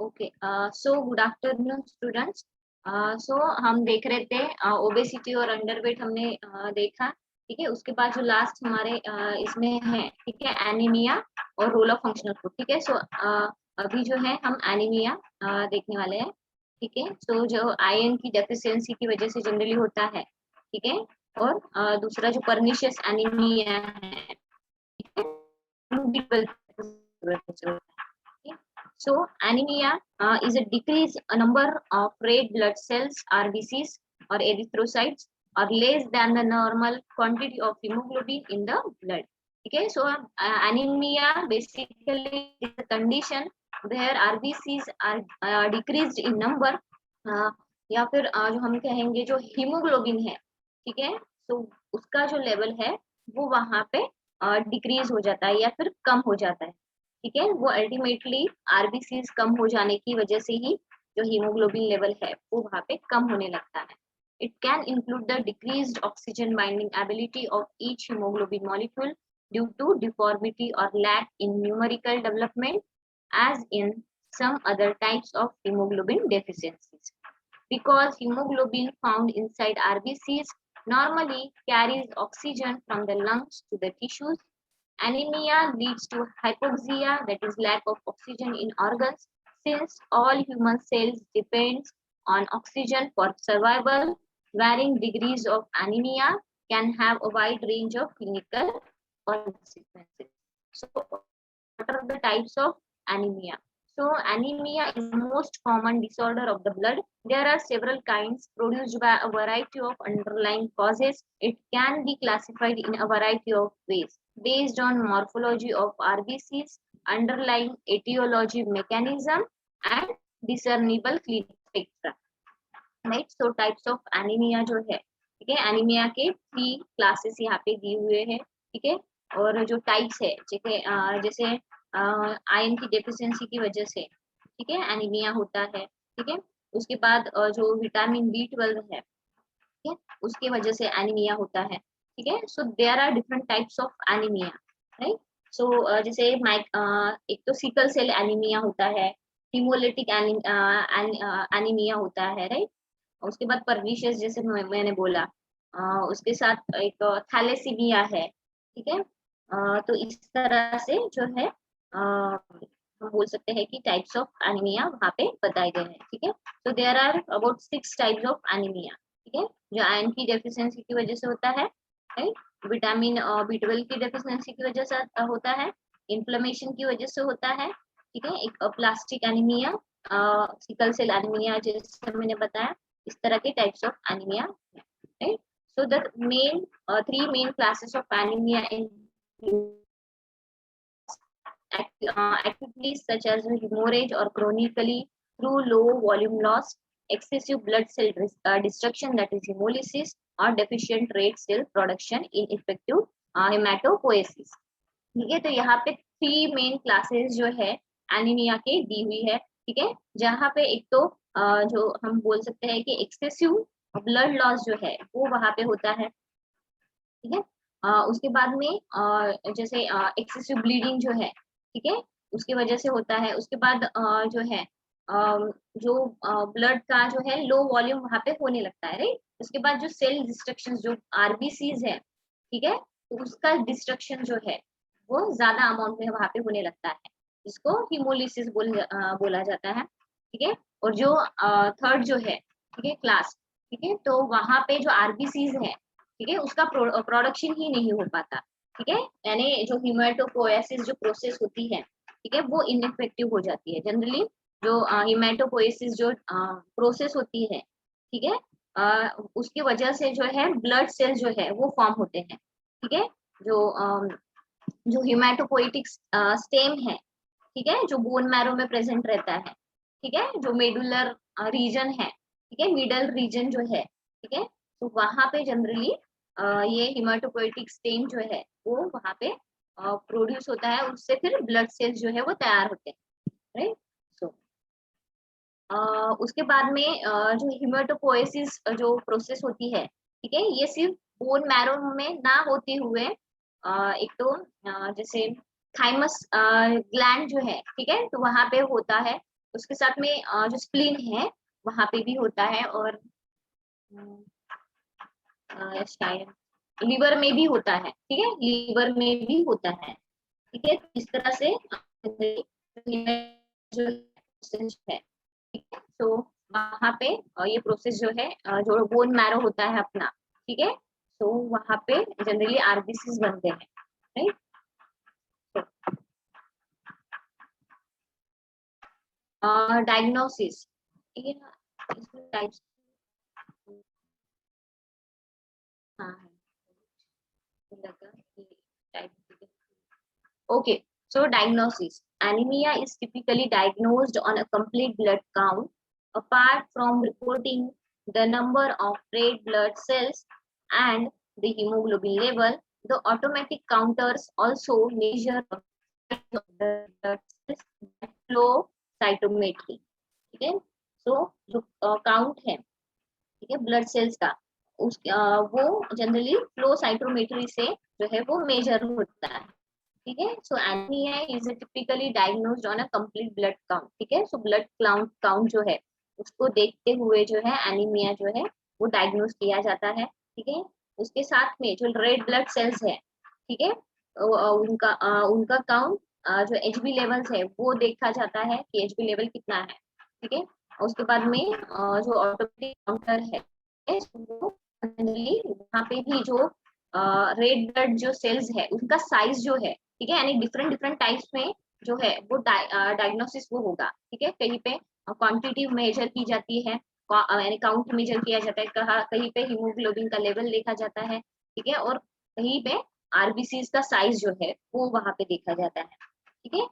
Okay, so good afternoon students. So हम देख रहे थे ओबेसिटी और अंडरवेट हमने देखा। ठीक है, उसके बाद जो लास्ट हमारे इसमें है, ठीक है, एनीमिया और रोल ऑफ फंक्शनल फूड। ठीक है, सो अभी जो है हम एनीमिया देखने वाले हैं। ठीक है, सो जो आयरन की डेफिशिएंसी की वजह से जनरली होता है। ठीक है, और दूसरा जो परनिशियस एनीमिया है, ठीक है। So anemia is a decreased number of red blood cells (RBCs) or erythrocytes, or less than the normal quantity of hemoglobin in the blood. Okay, so anemia basically is a condition where RBCs are decreased in number, uh, या फिर जो हम कहेंगे जो haemoglobin है, ठीक है, तो उसका जो लेवल है वो वहां पे डिक्रीज हो जाता है या फिर कम हो जाता है। ठीक है, वो अल्टीमेटली आरबीसीज कम हो जाने की वजह से ही जो हीमोग्लोबिन लेवल है वो वहां पे कम होने लगता है। It can include the decreased oxygen binding ability of each hemoglobin molecule due to deformity और lack in numerical development as in some other types of hemoglobin deficiencies. Because hemoglobin found inside RBCs normally carries oxygen from the lungs to the tissues, anemia leads to hypoxia, that is lack of oxygen in organs. Since all human cells depend on oxygen for survival, varying degrees of anemia can have a wide range of clinical consequences. So, what are the types of anemia? So, anemia is the most common disorder of the blood. There are several kinds produced by a variety of underlying causes. It can be classified in a variety of ways based on morphology of RBCs, underlying etiology mechanism, and discernible clinical spectra. Right, so types of anaemia जो है, ठीक है, anaemia के 3 classes यहाँ पे दिए हुए हैं। ठीक है, और जो टाइप्स है, ठीक है, जैसे आयरन की डेफिशिएंसी की वजह से, ठीक है, एनीमिया होता है। ठीक है, उसके बाद जो विटामिन B12 है, ठीक है, उसके वजह से एनीमिया होता है। ठीक है, so there are different types of anaemia, right. So जैसे एक तो सिकल सेल एनीमिया होता है, हिमोलिटिक एनीमिया होता है, राइट। उसके बाद परनीशियस, जैसे मैंने बोला, उसके साथ एक थैलेसीमिया है। ठीक है, तो इस तरह से जो है हम बोल सकते हैं कि टाइप्स ऑफ एनीमिया वहाँ पे बताए गए हैं। ठीक है, तो there are about 6 types of anaemia. ठीक है, जो आयरन की डेफिशिएंसी की वजह से होता है, राइट, विटामिन B12 की डेफिशिएंसी की वजह से होता है, इन्फ्लेमेशन की वजह से होता है। ठीक है, aplastic anaemia, sickle cell anaemia जैसे मैंने बताया, इस तरह के types of anaemia, right. So the main 3 main classes of anaemia in activities such as hemorrhage or chronically through low volume loss, excessive blood cell destruction, that is hemolysis, or deficient red cell production in effective hematopoiesis. ठीक है, तो यहाँ पे 3 main classes जो है anaemia के दी हुई है। ठीक है, जहाँ पे एक तो जो हम बोल सकते हैं कि एक्सेसिव ब्लड लॉस जो है वो वहां पे होता है। ठीक है, उसके बाद में जैसे एक्सेसिव ब्लीडिंग जो है, ठीक है, उसकी वजह से होता है। उसके बाद जो है जो ब्लड का जो है लो वॉल्यूम वहां पे होने लगता है, राइट। उसके बाद जो सेल डिस्ट्रक्शन जो आरबीसीज है, ठीक है, तो उसका डिस्ट्रक्शन जो है वो ज्यादा अमाउंट में वहां पे होने लगता है, जिसको हिमोलिसिस बोला जाता है। ठीक है, और जो थर्ड जो है, ठीक है, क्लास, ठीक है, तो वहां पे जो आरबीसीज है, ठीक है, उसका प्रोडक्शन ही नहीं हो पाता। ठीक है, यानी जो हिमेटोपोएसिस जो प्रोसेस होती है, ठीक है, वो इनइफेक्टिव हो जाती है। जनरली जो हिमेटोपोएसिस जो प्रोसेस होती है, ठीक है, उसकी वजह से जो है ब्लड सेल जो है वो फॉर्म होते हैं। ठीक है, जो जो हिमेटोपोइटिक स्टेम है, ठीक है, जो बोन मैरो में प्रेजेंट रहता है, ठीक है, जो मेडुलर रीजन है, ठीक है, मिडल रीजन जो है, ठीक है, तो वहां पे जनरली ये हिमेटोपोइटिक स्टेम जो है वो वहां पे प्रोड्यूस होता है, उससे फिर ब्लड सेल्स जो है वो तैयार होते हैं, राइट। सो उसके बाद में जो हिमेटोपोएसिस जो प्रोसेस होती है, ठीक है, ये सिर्फ बोन मैरो में ना होते हुए एक तो जैसे थाइमस ग्लैंड जो है, ठीक है, तो वहां पे होता है। उसके साथ में जो स्प्लीन है वहां पे भी होता है, और शायद लीवर में भी होता है, ठीक है, लीवर में भी होता है, ठीक है। इस तरह से जो प्रोसेस है, ठीक है, तो वहां पे ये प्रोसेस जो है जो बोन मैरो होता है अपना, ठीक है, तो वहां पे जनरली आरबीसीज बनते हैं, राइट। डायग्नोसिस, इसमें टाइप्स, हाँ है, लगा कि type, okay, so diagnosis. Anemia is typically diagnosed on a complete blood count. Apart from reporting the number of red blood cells and the hemoglobin level, the automatic counters also measure the size of the blood cells by flow cytometry. ठीक है, so जो count है, ठीक है, blood cells का, वो generally flow cytometry से जो है वो मेजर होता है, ठीक है। So anemia is typically diagnosed on a complete blood count, ठीक है। सो ब्लड काउंट जो है उसको देखते हुए जो है एनीमिया जो है वो डायग्नोज किया जाता है, ठीक है। उसके साथ में जो रेड ब्लड सेल्स है, ठीक है, उनका काउंट, जो एचबी लेवल्स है वो देखा जाता है कि एचबी लेवल कितना है, ठीक है। उसके बाद में जो ऑटोमेटिक काउंटर है वो जनरली वहाँ पे भी जो रेड ब्लड जो सेल्स है उनका साइज जो है, ठीक है, यानी डिफरेंट डिफरेंट टाइप्स में जो है वो डायग्नोसिस वो होगा, ठीक है। कहीं पे क्वांटिटी मेजर की जाती है, यानी काउंट मेजर किया जाता है, कहीं पे हीमोग्लोबिन का लेवल देखा जाता है, ठीक है, और कहीं पे आरबीसी का साइज जो है वो वहां पे देखा जाता है, ठीक है,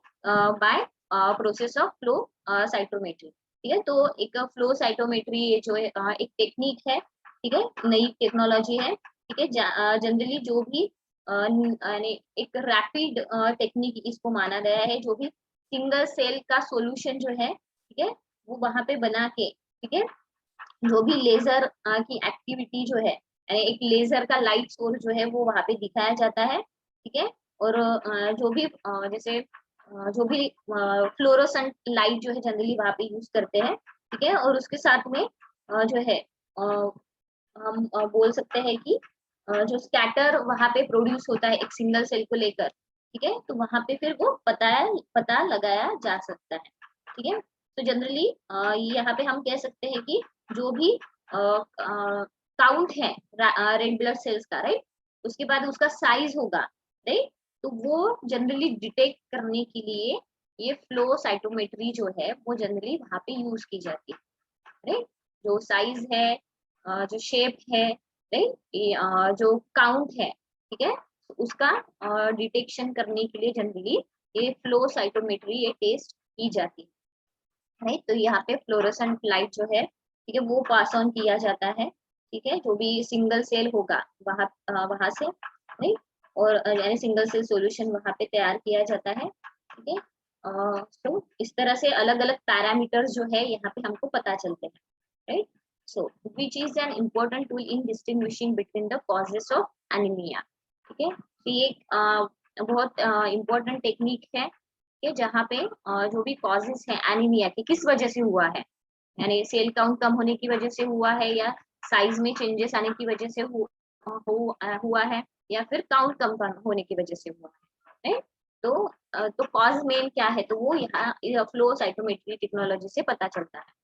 by process of flow cytometry, ठीक है। तो एक फ्लो साइटोमेट्री ये जो है एक टेक्निक है, ठीक है, नई टेक्नोलॉजी है, ठीक है। जनरली जो भी यानी एक रैपिड टेक्निक इसको माना गया है, जो भी सिंगल सेल का सॉल्यूशन जो है, ठीक है, वो वहां पे बना के, ठीक है, जो भी लेजर की एक्टिविटी जो है, यानी एक लेजर का लाइट सोर्स जो है वो वहां पे दिखाया जाता है, ठीक है। और जो भी जैसे जो भी फ्लोरोसेंट लाइट जो है जनरली वहां पे यूज करते हैं, ठीक है। और उसके साथ में जो है हम बोल सकते हैं कि जो स्कैटर वहां पे प्रोड्यूस होता है एक सिंगल सेल को लेकर, ठीक है, तो वहां पे फिर वो पता लगाया जा सकता है, ठीक है। तो जनरली यहाँ पे हम कह सकते हैं कि जो भी काउंट है रेड ब्लड सेल्स का, राइट, उसके बाद उसका साइज होगा, राइट, तो वो जनरली डिटेक्ट करने के लिए ये फ्लो साइटोमेट्री जो है वो जनरली वहां पे यूज की जाती है, राइट। जो साइज है, जो शेप है, राइट, जो काउंट है, ठीक है, तो उसका डिटेक्शन करने के लिए जनरली ये फ्लो साइटोमेट्री ये टेस्ट की जाती है, राइट। तो यहाँ पे फ्लोरोसेंट लाइट जो है, ठीक है, वो पास ऑन किया जाता है, ठीक है, जो भी सिंगल सेल होगा वहां वहां से, राइट, और यानी सिंगल सेल सॉल्यूशन वहां पे तैयार किया जाता है, ठीक है। तो इस तरह से अलग अलग पैरामीटर्स जो है यहाँ पे हमको पता चलते हैं, right. So which is an important tool in distinguishing between the causes of anaemia, ठीक है। तो ये बहुत इम्पोर्टेंट टेक्निक है कि जहाँ पे जो भी कॉजेस है एनीमिया के किस वजह से हुआ है, यानी सेल काउंट कम होने की वजह से हुआ है, या साइज में चेंजेस आने की वजह से हुआ है, या फिर काउंट कम होने की वजह से हुआ है, right? तो कॉज मेन क्या है, तो वो यहाँ फ्लो साइटोमेट्री टेक्नोलॉजी से पता चलता है।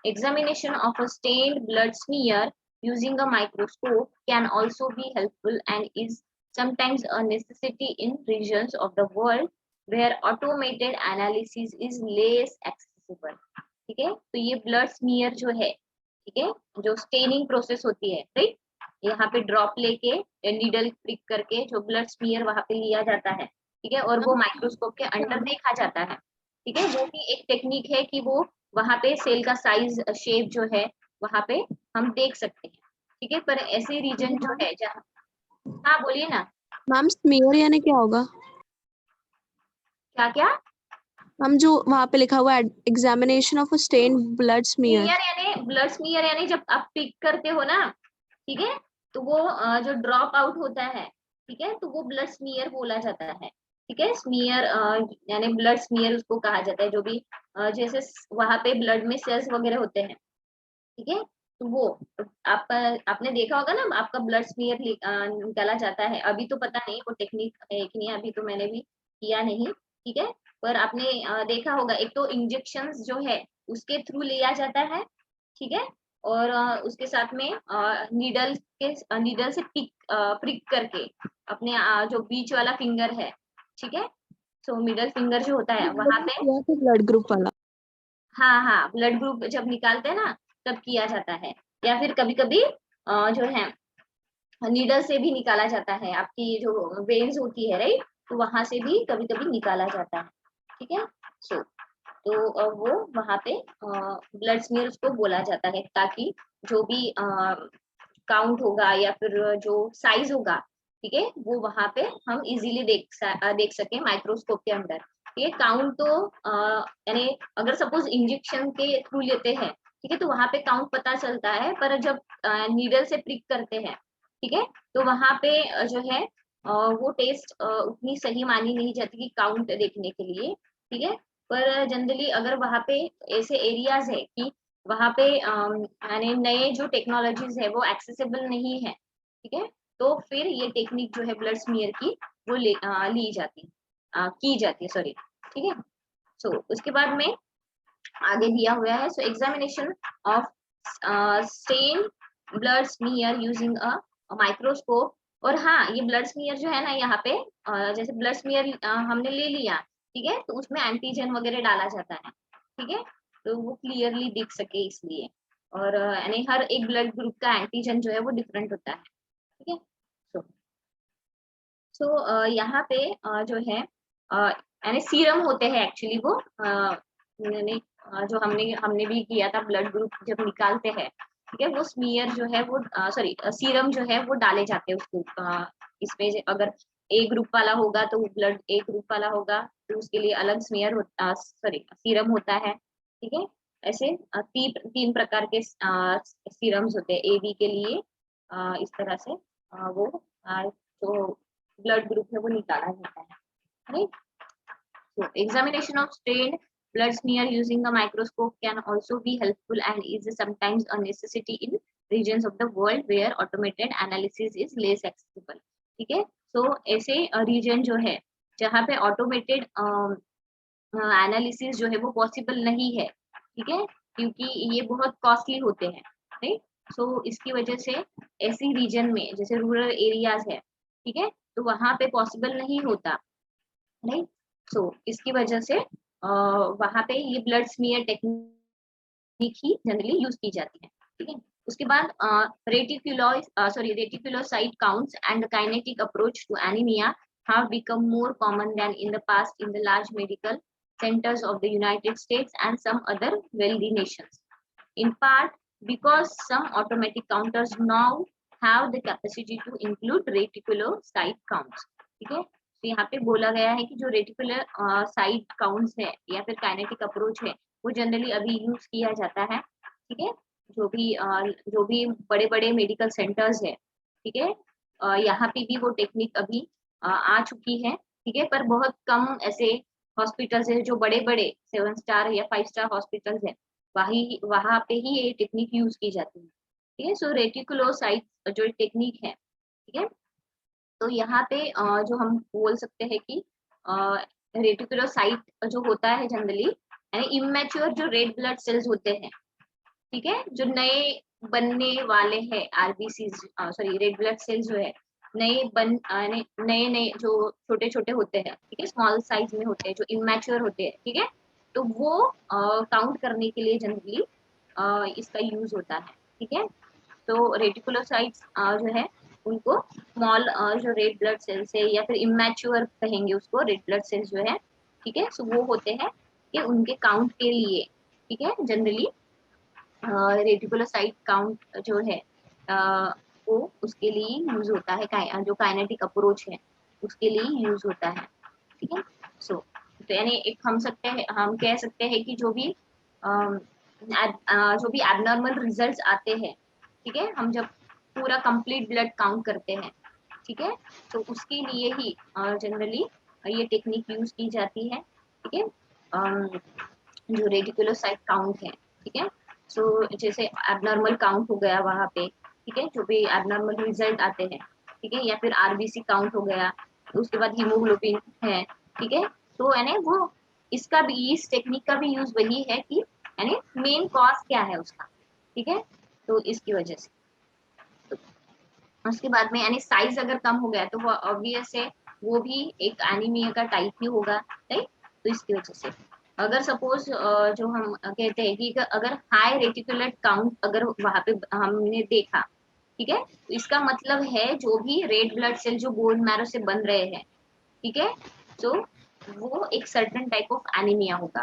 Examination of a stained blood smear using a microscope can also be helpful and is sometimes a necessity in regions of the world where automated analysis is less accessible, ठीक है। तो ये blood smear जो है, ठीक है, जो staining process होती है, राइट, यहाँ पे ड्रॉप लेके नीडल प्रिक करके जो ब्लड स्मीयर वहां पे लिया जाता है, ठीक है, और वो माइक्रोस्कोप के अंडर देखा जाता है, ठीक है। वो भी एक टेक्निक है कि वो वहां पे सेल का साइज शेप जो है वहां पे हम देख सकते हैं, ठीक है। पर ऐसे रीजन जो है जहाँ, हाँ बोलिए ना। मैम स्मीयर यानी क्या होगा? क्या क्या? हम जो वहाँ पे लिखा हुआ है examination of a stain blood smear, smear यानी ब्लड स्मीयर यानी जब आप पिक करते हो ना, ठीक है, तो वो जो ड्रॉप आउट होता है, ठीक है, तो वो ब्लड स्मीयर बोला जाता है, ठीक है। स्मीयर यानी ब्लड स्मीयर उसको कहा जाता है, जो भी जैसे वहां पे ब्लड में सेल्स वगैरह होते हैं, ठीक है, तो वो आपका आपने देखा होगा ना, आपका ब्लड स्मीयर निकाला जाता है। अभी तो पता नहीं वो टेक्निक है कि नहीं, अभी तो मैंने भी किया नहीं, ठीक है। पर आपने देखा होगा, एक तो इंजेक्शन जो है उसके थ्रू लिया जाता है, ठीक है, और उसके साथ में नीडल से प्रिक करके अपने जो बीच वाला फिंगर है, ठीक है, सो मिडल फिंगर जो होता है वहां पे, किया था ब्लड ग्रुप वाला। हाँ हाँ, ब्लड ग्रुप जब निकालते हैं ना तब किया जाता है। या फिर कभी कभी जो है नीडल से भी निकाला जाता है, आपकी जो वेन्स होती है, राइट, तो वहां से भी कभी कभी निकाला जाता है, ठीक है। सो तो वो वहां पे ब्लड स्मीयर उसको बोला जाता है, ताकि जो भी काउंट होगा या फिर जो साइज होगा, ठीक है, वो वहां पे हम इजीली देख सके माइक्रोस्कोप के अंदर। ये काउंट तो यानी अगर सपोज इंजेक्शन के थ्रू लेते हैं, ठीक है, तो वहां पे काउंट पता चलता है, पर जब नीडल से प्रिक करते हैं, ठीक है, तो वहां पे जो है वो टेस्ट उतनी सही मानी नहीं जाती कि काउंट देखने के लिए, ठीक है। पर जनरली अगर वहां पे ऐसे एरियाज है कि वहां पे यानी नए जो टेक्नोलॉजीज है वो एक्सेसिबल नहीं है, ठीक है, तो फिर ये टेक्निक जो है ब्लड स्मीयर की वो ली जाती की जाती है, सॉरी, ठीक है। सो उसके बाद में आगे दिया हुआ है, so examination of stain blood smear using a microscope. और हाँ, ये ब्लड स्मीयर जो है ना, यहाँ पे जैसे ब्लड स्मीयर हमने ले लिया, ठीक है, तो उसमें एंटीजन वगैरह डाला जाता है, ठीक है, तो वो क्लियरली दिख सके इसलिए। और यानी हर एक ब्लड ग्रुप का एंटीजन जो है वो डिफरेंट होता है, ठीक है। सो यहाँ पे जो है यानी सीरम होते हैं एक्चुअली वो यानी जो हमने हमने भी किया था, ब्लड ग्रुप जब निकालते हैं, ठीक है, वो स्मीयर जो है वो सॉरी सीरम जो है वो डाले जाते हैं उसको इसमें अगर ए ग्रुप वाला होगा तो ब्लड ए ग्रुप वाला होगा, तो उसके लिए अलग स्मीयर होता, सॉरी सीरम होता है, ठीक है। ऐसे तीन प्रकार के सीरम्स होते हैं ए बी के लिए, इस तरह से वो जो ब्लड ग्रुप है वो निकाला जाता है, right. So examination of strained blood smear using a microscope can also be helpful and is sometimes a necessity in regions of the world where automated analysis is less accessible, ठीक है। so ऐसे reason जो है जहाँ पे automated analysis जो है वो पॉसिबल नहीं है, ठीक है, क्योंकि ये बहुत कॉस्टली होते हैं, राइट। सो इसकी वजह से ऐसी रीजन में जैसे रूरल एरियाज है, ठीक है, तो वहां पे पॉसिबल नहीं होता, राइट। सो इसकी वजह से वहां पे ये ब्लड स्मीयर टेक्निक ही जनरली यूज की जाती है, ठीक है। उसके बाद reticulocyte counts and kinetic approach to anaemia have become more common than in the past in the large medical centers of the United States and some other wealthy nations. In part because some automatic counters now have the capacity to include reticulocyte counts, ठीक है। तो यहाँ पे बोला गया है कि जो रेटिकुलर साइट काउंट्स है या फिर काइनेटिक अप्रोच है वो जनरली अभी यूज किया जाता है, ठीक है। जो भी बड़े बड़े मेडिकल सेंटर्स है, ठीक है, यहाँ पे भी वो टेक्निक अभी आ चुकी है, ठीक है, पर बहुत कम ऐसे हॉस्पिटल्स है जो बड़े बड़े 7 स्टार या 5 स्टार हॉस्पिटल्स है, वहां पे ही ये टेक्निक यूज की जाती है, ठीक है। सो रेटिकुलोसाइट जो टेक्निक है, ठीक है, तो यहाँ पे जो हम बोल सकते हैं कि रेटिकुलोसाइट जो होता है जनरली यानी इमेच्योर जो रेड ब्लड सेल्स होते हैं, ठीक है, जो नए बनने वाले हैं RBC, sorry red blood cells जो है नए नए जो छोटे छोटे होते हैं, ठीक है, स्मॉल साइज में होते हैं, जो इमेच्योर होते हैं, ठीक है, तो वो काउंट करने के लिए जनरली इसका यूज होता है, ठीक है। तो रेटिकुलोसाइट्स जो है उनको स्मॉल जो रेड ब्लड सेल्स है या फिर इमेच्योर कहेंगे उसको, रेड ब्लड सेल्स जो है, ठीक है, सो वो होते हैं कि उनके काउंट के लिए, ठीक है, जनरली रेटिकुलोसाइट काउंट जो है वो उसके लिए यूज होता है, जो काइनेटिक अप्रोच है उसके लिए यूज होता है, ठीक है। सो तो यानी एक हम कह सकते हैं कि जो भी एबनॉर्मल रिजल्ट्स आते हैं, ठीक है, हम जब पूरा कंप्लीट ब्लड काउंट करते हैं, ठीक है, तो उसके लिए ही जनरली ये टेक्निक यूज की जाती है, ठीक है, जो रेटिकुलोसाइट काउंट है, ठीक है। सो जैसे एबनॉर्मल काउंट हो गया वहां पे, ठीक है, जो भी एबनॉर्मल रिजल्ट आते हैं, ठीक है, या फिर आरबीसी काउंट हो गया, उसके बाद हीमोग्लोबिन है, ठीक है। तो यानी वो इसका भी, इस टेक्निक का भी यूज वही है कि यानी मेन कॉज क्या है उसका, ठीक है। तो इसकी वजह से तो उसके बाद में यानी साइज अगर कम हो गया तो वो ऑब्वियस है, वो भी एक एनीमिया का टाइप ही होगा, राइट। तो इसकी वजह से अगर सपोज जो हम कहते हैं कि अगर हाई रेटिकुलर काउंट अगर वहां पे हमने देखा, ठीक है, तो इसका मतलब है जो भी रेड ब्लड सेल जो बोन मैरो से बन रहे हैं, ठीक है, तो वो एक सर्टेन टाइप ऑफ एनीमिया होगा,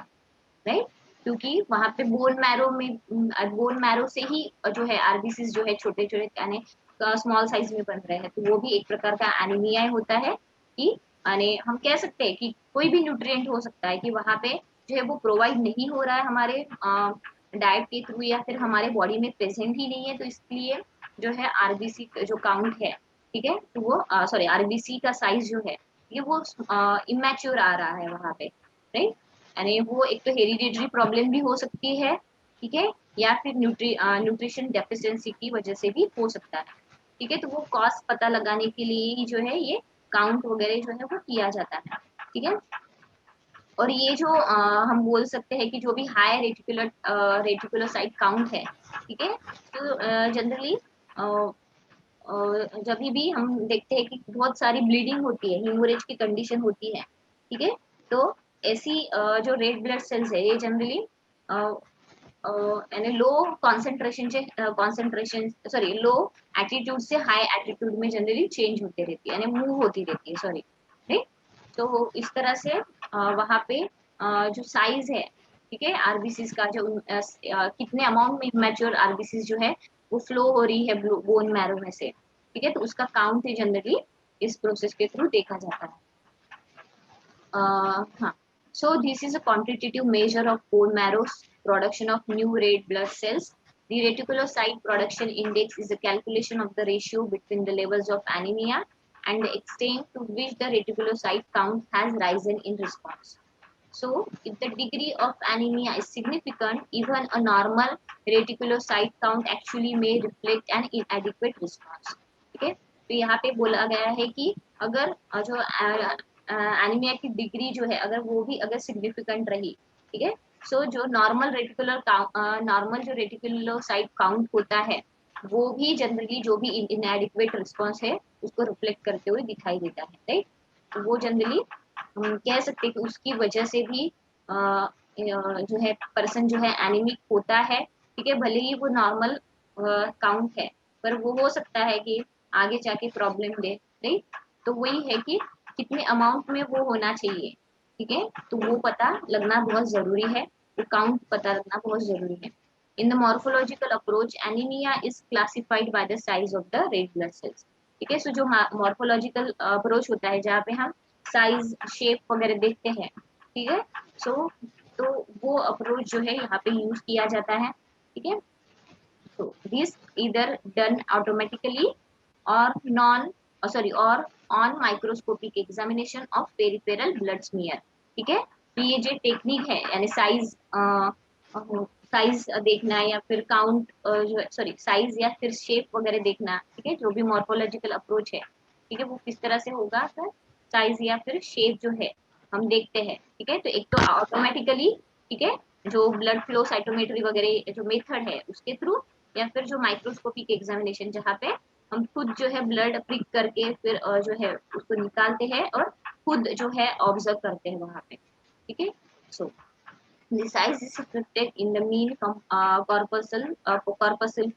राइट। क्योंकि वहां पे बोन मैरो से ही जो है आरबीसी जो है छोटे छोटे यानी स्मॉल साइज में बन रहे हैं, तो वो भी एक प्रकार का एनीमिया होता है कि यानी हम कह सकते हैं कि कोई भी न्यूट्रिएंट हो सकता है कि वहां पे जो है वो प्रोवाइड नहीं हो रहा है हमारे डाइट के थ्रू, या फिर हमारे बॉडी में प्रेजेंट ही नहीं है, तो इसलिए जो है आरबीसी जो काउंट है, ठीक है, तो वो सॉरी आरबीसी का साइज जो है ये वो इमेच्योर आ रहा है वहां पे, राइट। यानी वो एक तो हेरिडिटरी प्रॉब्लम भी हो सकती है, ठीक है, या फिर न्यूट्रिशन डेफिशिएंसी की वजह से भी हो सकता है, ठीक है। तो वो कॉस्ट पता लगाने के लिए ही जो है ये काउंट वगैरह जो है वो किया जाता है, ठीक है। और ये जो हम बोल सकते हैं कि जो भी हाई रेटिकुलोसाइट काउंट है, ठीक है, तो जनरली जब भी हम देखते हैं कि बहुत सारी ब्लीडिंग होती है, हीमोरेज की कंडीशन होती है, ठीक है, तो ऐसी जो रेड ब्लड सेल्स है ये जनरली यानी लो कॉन्सेंट्रेशन से कॉन्सेंट्रेशन सॉरी लो एटीट्यूड से हाई एटीट्यूड में जनरली चेंज होते रहती है, यानी मूव होती रहती है, सॉरी, ठीक। तो इस तरह से वहां पे जो साइज है, ठीक है, आरबीसीज का जो कितने अमाउंट में मैच्योर आरबीसीज जो है वो फ्लो हो रही है बोन मैरो में से, ठीक है, तो उसका काउंट है जनरली इस प्रोसेस के थ्रू देखा जाता है। हाँ, so this is a quantitative measure of bone marrow's production of new red blood cells. The reticulocyte production index is a calculation of the ratio between the levels of anemia and the extent to which the reticulocyte count has risen in response. So, if the degree of anemia is significant, even a normal reticulocyte count actually may reflect an inadequate response. ठीक है, तो यहाँ पे बोला गया है कि अगर जो एनीमिया की डिग्री जो है अगर वो भी अगर सिग्निफिकेंट रही, ठीक है, सो जो नॉर्मल जो रेटिकुलोसाइट काउंट होता है वो भी जनरली जो भी इनएडिक्वेट रिस्पॉन्स है उसको रिफ्लेक्ट करते हुए दिखाई देता है, राइट। तो वो जनरली हम कह सकते हैं कि उसकी वजह से भी जो है पर्सन जो है एनीमिक होता है, ठीक है, भले ही वो नॉर्मल काउंट है पर वो हो सकता है कि आगे जाके प्रॉब्लम दे, राइट। तो वही है कि कितने अमाउंट में वो होना चाहिए, ठीक है, तो वो पता लगना बहुत जरूरी है, वो काउंट पता लगना बहुत जरूरी है। In the morphological approach anaemia is classified by the size of the red blood cells, ठीक है। सो जो मॉर्फोलॉजिकल अप्रोच होता है जहाँ पे हम साइज शेप वगैरह देखते हैं, ठीक है, सो तो वो अप्रोच जो है यहाँ पे यूज किया जाता है, ठीक है। So this either done automatically or or on microscopic examination of peripheral blood smear, ठीक है। तो ये जो टेक्निक है यानी साइज देखना या फिर काउंट जो सॉरी साइज या फिर शेप वगैरह देखना, ठीक है, जो भी मॉर्फोलॉजिकल अप्रोच है, ठीक है, वो किस तरह से होगा सर, साइज या फिर शेप जो है हम देखते हैं, ठीक है। तो एक तो ऑटोमेटिकली, ठीक है, जो ब्लड फ्लो साइटोमेट्री वगैरह जो मेथड है उसके थ्रू, या फिर जो माइक्रोस्कोपिक एग्जामिनेशन जहाँ पे हम खुद जो है ब्लड प्रिक करके फिर जो है उसको निकालते हैं और खुद जो है ऑब्जर्व करते हैं वहां पे, ठीक है। सो the size is reflected in the mean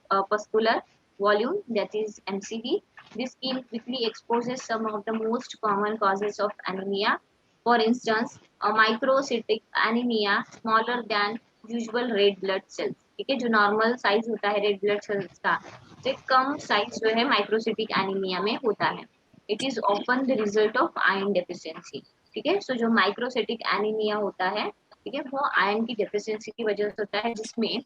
corpuscular volume, that is MCV. This scheme quickly exposes some of the most common causes of anemia. For instance, a microcytic anemia smaller than usual red blood cells. ठीक है, जो normal size होता है red blood cells का से कम size जो है microcytic anaemia में होता है। It is often the result of iron deficiency, ठीक है। सो जो माइक्रोसिटिक एनीमिया होता है, ठीक है, वो आयरन की डेफिशिएंसी की वजह से होता है, जिसमें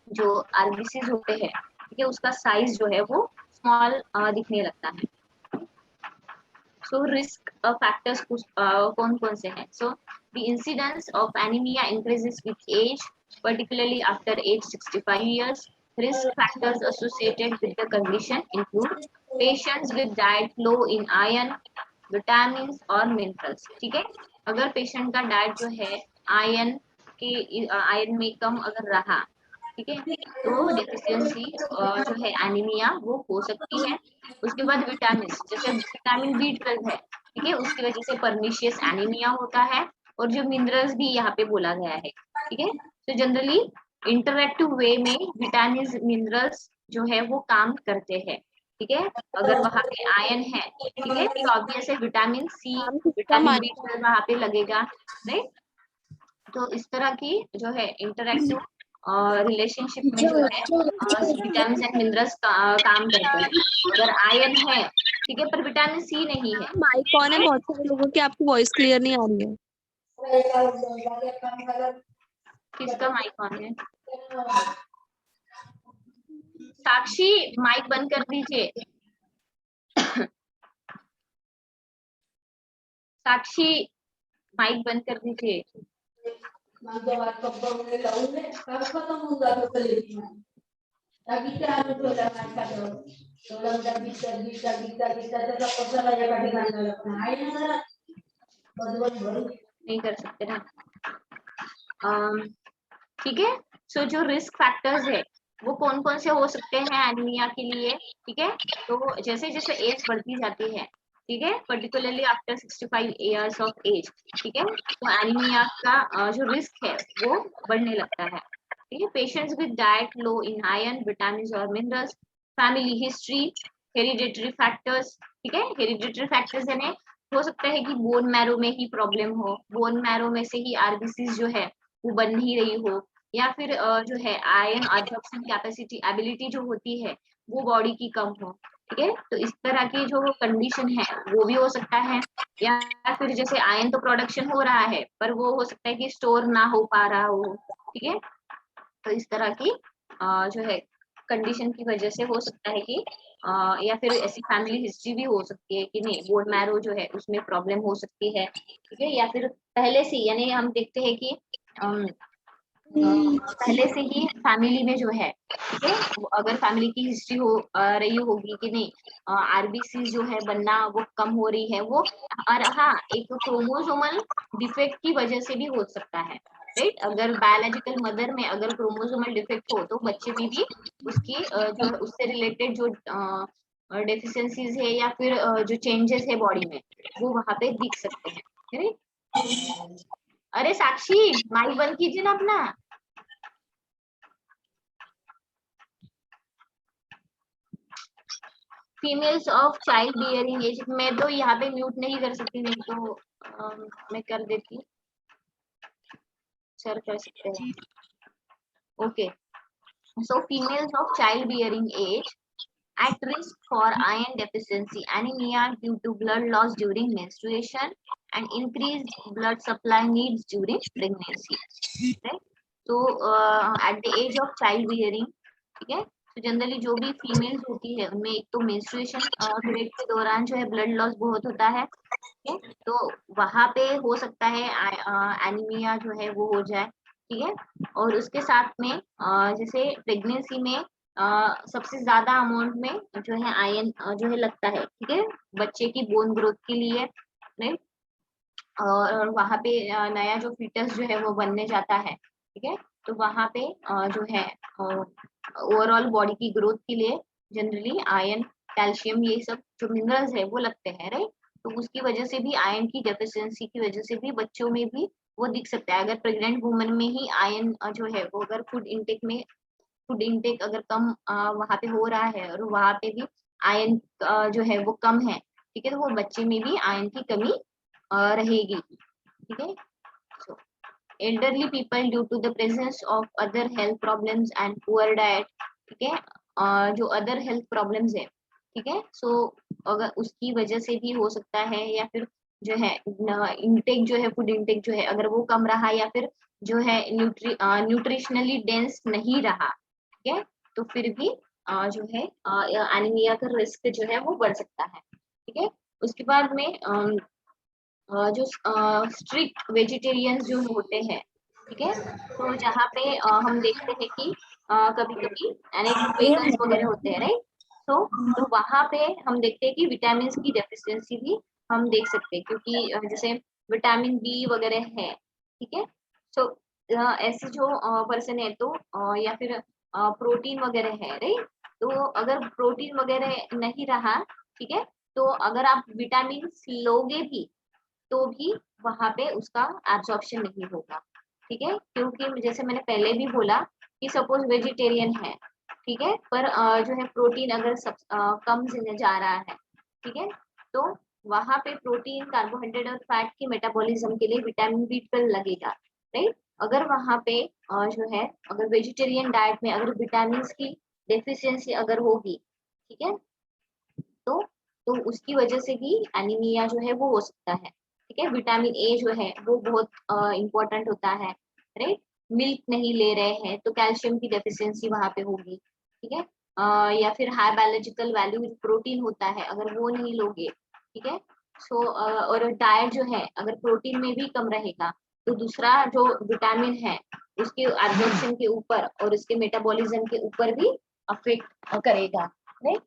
जो आरबीसीज होते हैं, ठीक है, उसका साइज जो है वो स्मॉल दिखने लगता है। सो रिस्क फैक्टर्स कौन कौन से हैं? So the incidence of anaemia increases with age, particularly after age 65 years. Risk factors associated with the condition include patients with diet low in iron, vitamins और minerals. ठीक है, अगर पेशेंट का diet जो है आयरन के आयरन में कम अगर रहा, ठीक है, तो डेफिशिएंसी जो है एनीमिया वो हो सकती है। उसके बाद विटामिन, जैसे विटामिन B12 है, ठीक है, उसकी वजह से परनिशियस एनीमिया होता है। और जो मिनरल्स भी यहाँ पे बोला गया है, ठीक है, तो जनरली इंटरएक्टिव वे में विटामिन मिनरल्स जो है वो काम करते हैं। ठीक है, अगर वहां पे आयरन है, ठीक है, तो ऑब्वियस है विटामिन सी, मैम किसका विटामिन माइक B12 वहां पे लगेगा, राइट। तो इस तरह की जो है इंटरएक्टिव रिलेशनशिप में जो है विटामिन एंड मिनरल्स काम करते हैं। अगर आयरन है, ठीक है, पर विटामिन सी नहीं है, माइक ऑन है, बहुत सारे लोगों की आपकी वॉइस क्लियर नहीं आ रही है। किसका माइक ऑन है? साक्षी माइक बंद कर दीजिए। साक्षी माइक बंद कर दीजिए। नहीं कर सकते ना। ठीक है, सो जो रिस्क फैक्टर्स है वो कौन कौन से हो सकते हैं एनीमिया के लिए? ठीक है, तो जैसे जैसे एज बढ़ती जाती है, ठीक है, particularly after 65 years of age, ठीक है, तो एनीमिया का जो रिस्क है वो बढ़ने लगता है। ठीक है, patients with diet low in iron, vitamin और minerals, family history, hereditary factors. ठीक है, हेरिडिटरी फैक्टर्स यानी हो सकता है कि बोन मैरो में ही प्रॉब्लम हो, बोन मैरो में से ही आरबीसी जो है वो बन नहीं रही हो, या फिर जो है आयरन एब्जॉर्प्शन कैपेसिटी एबिलिटी जो होती है वो बॉडी की कम हो। ठीक है, तो इस तरह की जो कंडीशन है वो भी हो सकता है। या फिर जैसे आयरन तो प्रोडक्शन हो रहा है पर वो हो सकता है कि स्टोर ना हो पा रहा हो। ठीक है, तो इस तरह की जो है कंडीशन की वजह से हो सकता है कि या फिर ऐसी फैमिली हिस्ट्री भी हो सकती है कि नहीं बोन मैरो जो है उसमें प्रॉब्लम हो सकती है। ठीक है, या फिर पहले से यानी हम देखते हैं कि पहले से ही फैमिली में जो है, ठीक है, अगर फैमिली की हिस्ट्री हो रही होगी कि नहीं आरबीसी जो है बनना वो कम हो रही है वो, और हाँ एक क्रोमोसोमल डिफेक्ट की वजह से भी हो सकता है, राइट। अगर बायोलॉजिकल मदर में अगर क्रोमोसोमल डिफेक्ट हो तो बच्चे में भी उसकी जो है उससे रिलेटेड जो डेफिशिएंसीज है या फिर जो चेंजेस है बॉडी में वो वहां पे दिख सकते हैं, राइट। अरे साक्षी माइक बंद कीजिए ना अपना। Females of childbearing age, मैं तो यहाँ पे म्यूट नहीं कर सकती, नहीं तो मैं कर देती, सर कर सकते हैं। Okay, so females of childbearing age at risk for iron deficiency anemia due to blood loss during menstruation and increased blood supply needs during pregnancy, right? So at the age of child bearing, ठीक है, तो generally जो भी females होती है उनमें एक तो मेंस्ट्रुएशन पीरियड के दौरान जो है ब्लड लॉस बहुत होता है, ठीक है, तो वहां पे हो सकता है एनीमिया जो है वो हो जाए। ठीक है, और उसके साथ में जैसे प्रेगनेंसी में सबसे ज्यादा अमाउंट में जो है आयरन जो है लगता है, ठीक है, बच्चे की बोन ग्रोथ के लिए, राइट। और वहां पे नया जो फीटस जो है वो बनने जाता है, ठीक है, तो वहां पे जो है ओवरऑल बॉडी की ग्रोथ के लिए जनरली आयरन, कैल्शियम, ये सब जो मिनरल्स है वो लगते हैं, राइट। तो उसकी वजह से भी आयरन की डेफिशिएंसी की वजह से भी बच्चों में भी वो दिख सकता है। अगर प्रेग्नेंट वुमन में ही आयरन जो है वो अगर फूड इंटेक अगर कम वहां पे हो रहा है और वहां पे भी आयरन जो है वो कम है, ठीक है, तो वो बच्चे में भी आयरन की कमी रहेगी। ठीक है, so elderly people due to the presence of other health problems and poor diet, ठीक है, जो अदर हेल्थ प्रॉब्लम्स है, ठीक है, सो अगर उसकी वजह से भी हो सकता है, या फिर जो है इंटेक जो है फूड इंटेक जो है अगर वो कम रहा, या फिर जो है न्यूट्रिशनली डेंस नहीं रहा, ठीक है, तो फिर भी जो है एनीमिया का रिस्क जो है वो बढ़ सकता है। ठीक है, उसके बाद में जो स्ट्रिक्ट वेजिटेरियंस जो होते हैं, ठीक है, तो जहाँ पे हम देखते हैं कि कभी कभी एनेमिक वेगन्स वगैरह होते हैं, राइट। तो वहां पे हम देखते हैं कि विटामिन की डेफिशिएंसी भी हम देख सकते हैं, क्योंकि जैसे विटामिन बी वगैरह है, ठीक है। सो ऐसे जो पर्सन है तो या फिर प्रोटीन वगैरह है, राइट। तो अगर प्रोटीन वगैरह नहीं रहा, ठीक है, तो अगर आप विटामिन लोगे भी तो भी वहां पे उसका एब्जॉर्प्शन नहीं होगा, ठीक है। क्योंकि जैसे मैंने पहले भी बोला कि सपोज वेजिटेरियन है, ठीक है, पर जो है प्रोटीन अगर कम जा रहा है, ठीक है, तो वहां पे प्रोटीन, कार्बोहाइड्रेट और फैट के मेटाबॉलिज्म के लिए विटामिन बी 12 लगेगा, राइट। अगर वहां पे जो है, अगर वेजिटेरियन डाइट में अगर विटामिन की डेफिशिएंसी अगर होगी, ठीक है, तो तो उसकी वजह से भी एनीमिया जो है वो हो सकता है, ठीक है। विटामिन ए जो है वो बहुत इंपॉर्टेंट होता है, राइट। मिल्क नहीं ले रहे हैं तो कैल्शियम की डेफिशिएंसी वहां पे होगी, ठीक है। या फिर हाई बायोलॉजिकल वैल्यू प्रोटीन होता है, अगर वो नहीं लोगे, ठीक है। सो और डाइट जो है अगर प्रोटीन में भी कम रहेगा, तो दूसरा जो विटामिन है उसके एब्जॉर्प्शन के ऊपर और उसके मेटाबॉलिज्म के ऊपर भी अफेक्ट करेगा, राइट।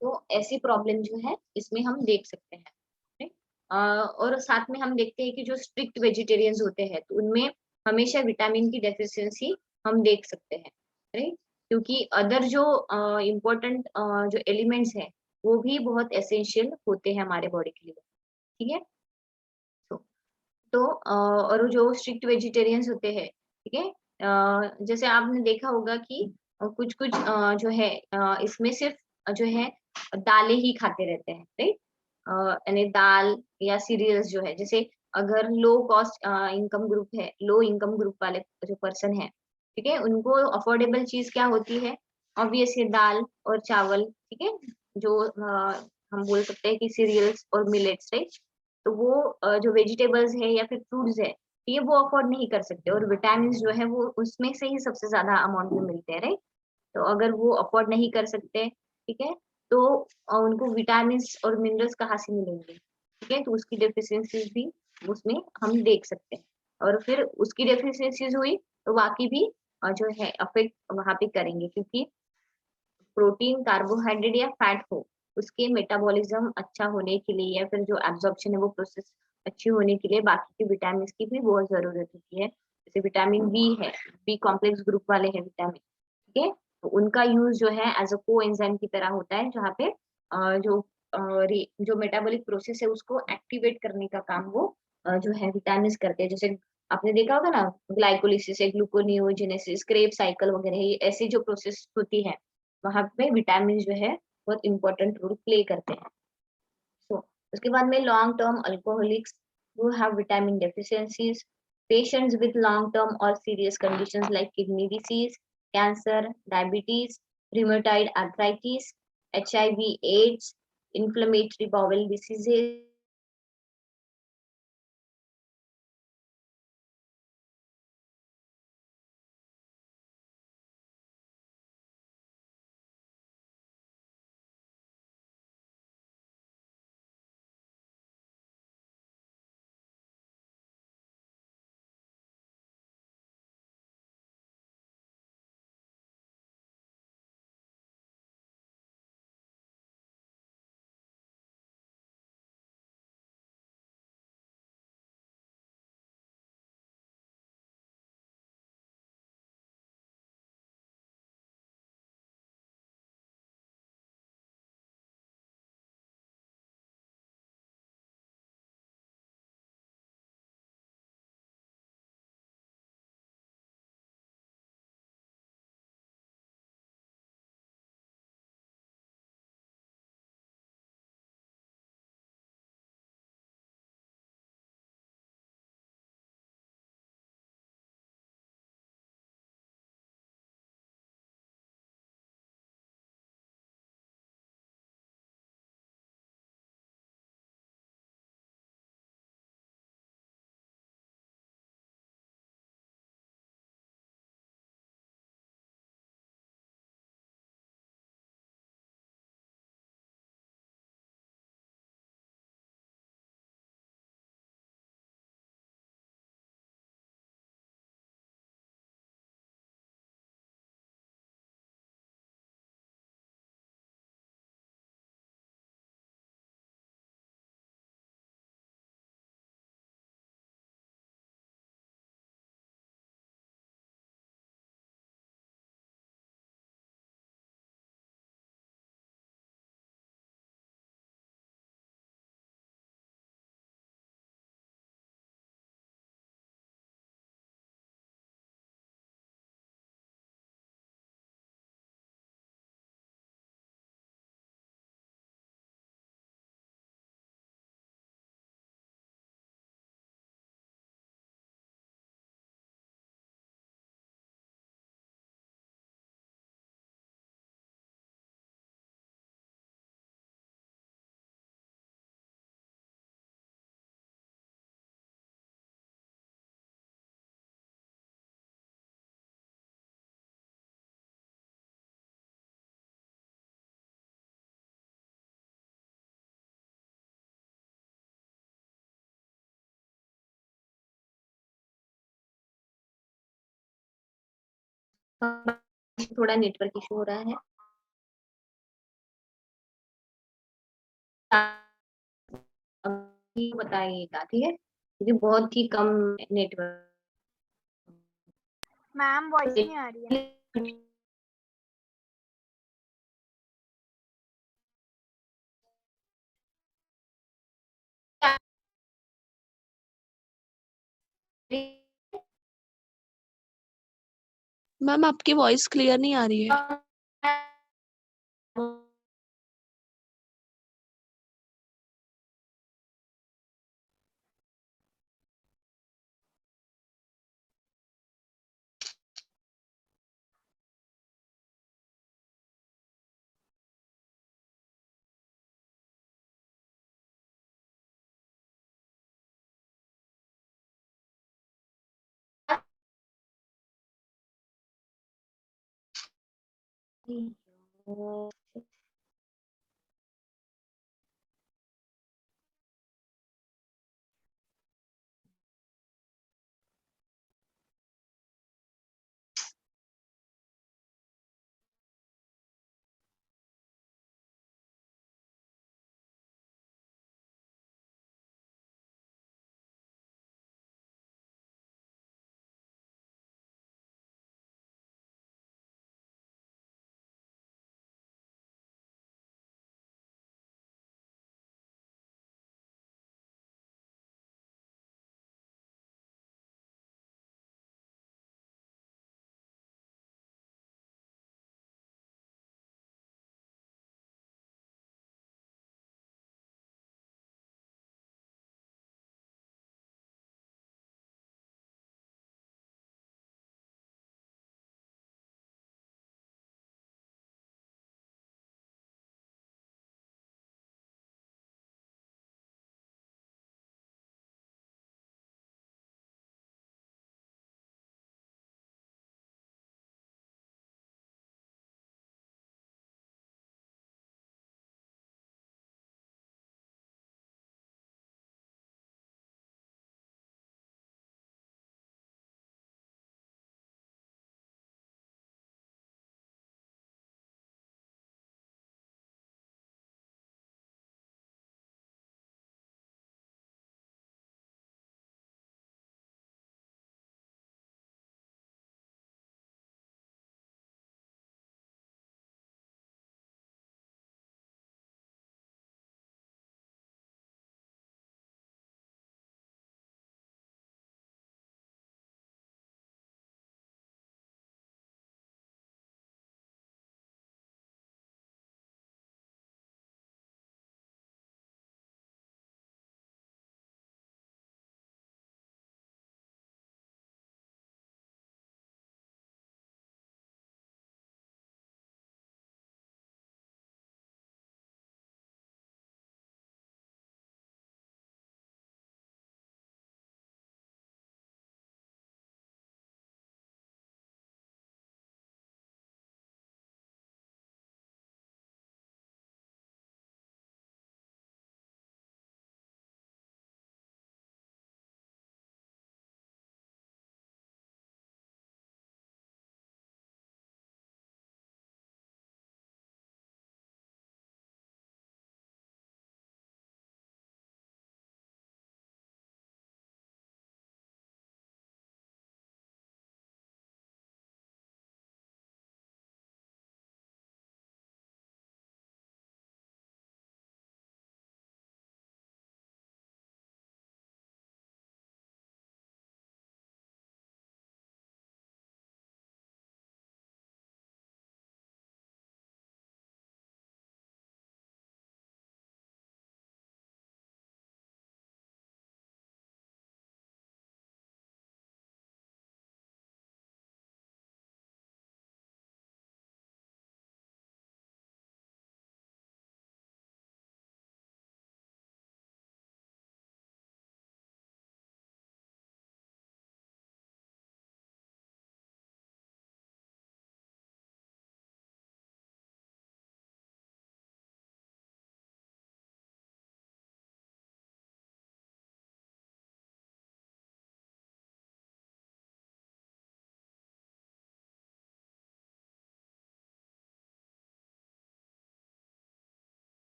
तो ऐसी प्रॉब्लम जो है इसमें हम देख सकते हैं, right? और साथ में हम देखते हैं कि जो स्ट्रिक्ट वेजिटेरियंस होते हैं तो उनमें हमेशा विटामिन की डेफिशिएंसी हम देख सकते हैं, राइट। क्योंकि अदर जो इम्पोर्टेंट जो एलिमेंट्स हैं वो भी बहुत एसेंशियल होते हैं हमारे बॉडी के लिए, ठीक है। तो और जो स्ट्रिक्ट वेजिटेरियंस होते हैं, ठीक है, जैसे आपने देखा होगा कि कुछ कुछ जो है इसमें सिर्फ जो है दालें ही खाते रहते हैं, राइट। यानी दाल या सीरियल्स जो है, जैसे अगर लो कॉस्ट इनकम ग्रुप है, लो इनकम ग्रुप वाले जो पर्सन है, ठीक है, उनको अफोर्डेबल चीज क्या होती है, ऑब्वियसली दाल और चावल, ठीक है। जो हम बोल सकते हैं कि सीरियल्स और मिलेट्स, राइट। तो वो जो वेजिटेबल्स है या फिर फ्रूट्स है, ये वो अफोर्ड नहीं कर सकते, और विटामिन जो है वो उसमें से ही सबसे ज्यादा अमाउंट में मिलते हैं, राइट। तो अगर वो अफोर्ड नहीं कर सकते, ठीक है, तो उनको विटामिन और मिनरल्स कहाँ से मिलेंगे, ठीक है। तो उसकी डेफिशिएंसीज भी उसमें हम देख सकते हैं, और फिर उसकी डेफिशिएंसीज हुई तो बाकी भी जो है अफेक्ट वहां पे करेंगे, क्योंकि प्रोटीन, कार्बोहाइड्रेट या फैट हो, उसके मेटाबॉलिज्म अच्छा होने के लिए या फिर जो एब्जॉर्प्शन है वो प्रोसेस अच्छी होने के लिए बाकी के विटामिन की भी बहुत जरूरत होती है। जैसे विटामिन बी है, बी कॉम्प्लेक्स ग्रुप वाले हैं विटामिन, ठीक है। तो उनका यूज जो है एज अ को एंजाइम की तरह होता है, जहाँ पे जो मेटाबॉलिक प्रोसेस है उसको एक्टिवेट करने का काम वो जो है विटामिन करते हैं। जैसे आपने देखा होगा ना, ग्लाइकोलिसिस, ग्लूकोनियोजेनेसिस, क्रेब साइकिल वगैरह, ये ऐसी जो प्रोसेस होती है वहां पे विटामिन जो है बहुत इंपॉर्टेंट रोल प्ले करते हैं। सो उसके बाद में long term alcoholics who have vitamin deficiencies, patients with long term or serious conditions like kidney disease, cancer, diabetes, rheumatoid arthritis, HIV, AIDS, inflammatory bowel diseases, थोड़ा नेटवर्क इशू हो रहा है। अभी बताइएगा, ठीक है, क्योंकि बहुत ही कम नेटवर्क। मैम वॉइस नहीं आ रही है। मैम आपकी वॉइस क्लियर नहीं आ रही है।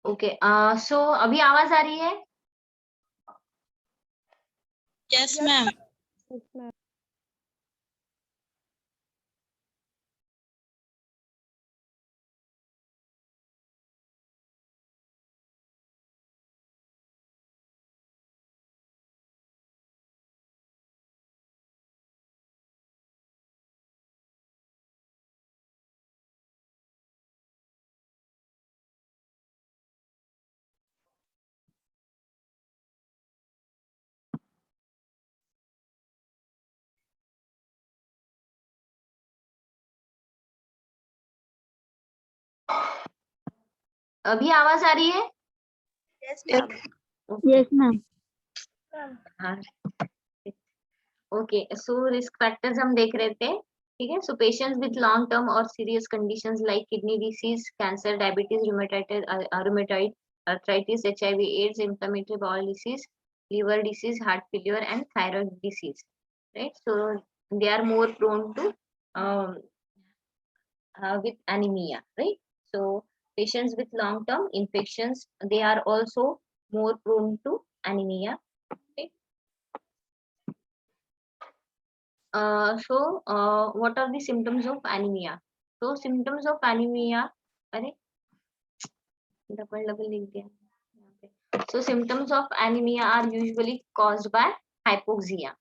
ओके, सो अभी आवाज आ रही है? Yes, ma'am. अभी आवाज आ रही है? Yes, Yes. ma'am. Yes, ma'am. हाँ, ओके, सो रिस्क फैक्टर्स हम देख रहे थे, ठीक है। So patients with long term और serious conditions like kidney disease, cancer, diabetes, rheumatoid arthritis, HIV, AIDS, inflammatory bowel disease, liver disease, heart failure, and thyroid disease, right? So they are more prone to um, with anemia, right? So patients with long term infections, they are also more prone to anemia, right? What are the symptoms of anemia? So symptoms of anemia, अरे double लिख दिया यहाँ पे. So symptoms of anemia are usually caused by hypoxia.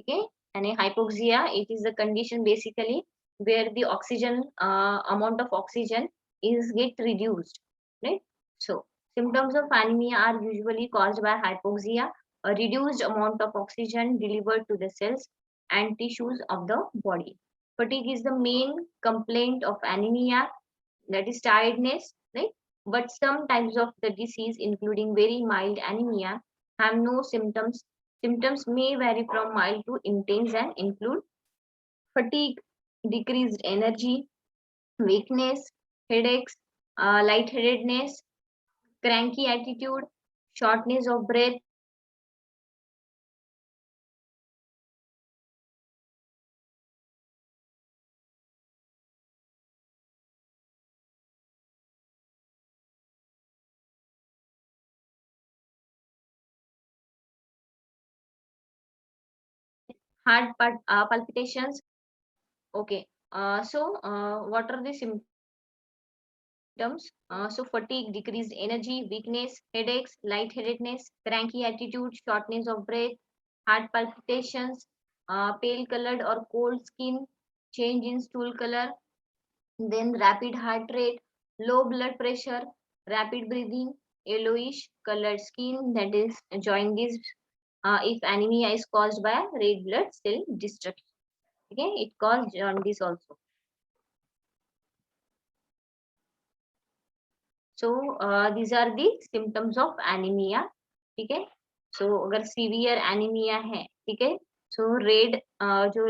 Okay, and a hypoxia, it is a condition basically where the oxygen amount of oxygen is get reduced, right? So symptoms of anemia are usually caused by hypoxia, a reduced amount of oxygen delivered to the cells and tissues of the body. Fatigue is the main complaint of anemia, that is tiredness, right? But some types of the disease, including very mild anemia, have no symptoms. Symptoms may vary from mild to intense and include fatigue, decreased energy, weakness, headaches, lightheadedness, cranky attitude, shortness of breath, palpitations. Okay, what are the symptoms? So fatigue, decreased energy, weakness, headaches, lightheadedness, cranky attitude, shortness of breath, heart palpitations, pale colored or cold skin, change in stool color, then rapid heart rate, low blood pressure, rapid breathing, yellowish colored skin, that is jaundice, if anemia is caused by red blood cell destruction. Okay, it causes jaundice also. So these are the symptoms of anemia, ठीक है. So अगर severe anemia है, ठीक है, so red जो